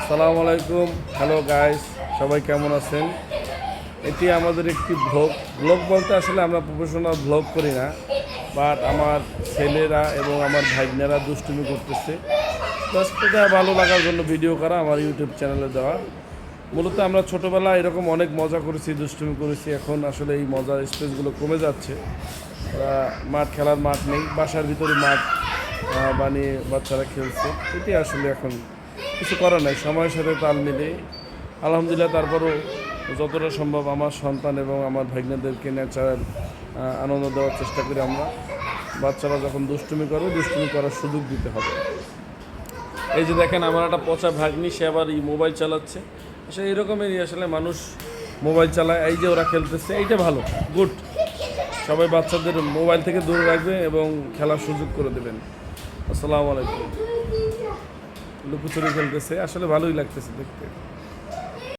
আসসালামু আলাইকুম। Hello guys, সবাই কেমন আছেন? এটি আমাদের একটি ব্লগ বলতে আসলে আমরা প্রফেশনাল ব্লগ করি না, বাট আমার ছেলেরা এবং আমার ভাগ্নেরা দুষ্টুমি করতেছে। জাস্ট এটা ভালো লাগার জন্য ভিডিও করা, আমার ইউটিউব চ্যানেলে দেওয়া। মূলত আমরা ছোটোবেলায় এরকম অনেক মজা করেছি, দুষ্টুমি করেছি। এখন আসলে এই মজার স্পেসগুলো কমে যাচ্ছে। খেলার মাঠ নেই, বাসার ভিতরে মাঠ বানিয়ে বাচ্চারা খেলছে। এটি আসলে এখন কিছু করার নাই, সময়ের সাথে তাল মিলে আলহামদুলিল্লাহ। তারপরও যতটা সম্ভব আমার সন্তান এবং আমার ভাগ্নেদেরকে ন্যাচারাল আনন্দ দেওয়ার চেষ্টা করি আমরা। বাচ্চারা যখন দুষ্টুমি করবে, দুষ্টুমি করার সুযোগ দিতে হবে। এই যে দেখেন, আমার একটা পচা ভাগ্নি, সে আবার মোবাইল চালাচ্ছে। আসলে এরকমেরই আসলে মানুষ মোবাইল চালায়। এই যে ওরা খেলতেছে, এইটা ভালো, গুড। সবাই বাচ্চাদের মোবাইল থেকে দূরে রাখবে এবং খেলার সুযোগ করে দেবেন। আসসালামু আলাইকুম। লুকোচুরি খেলতেছে, আসলে ভালোই লাগতেছে দেখতে।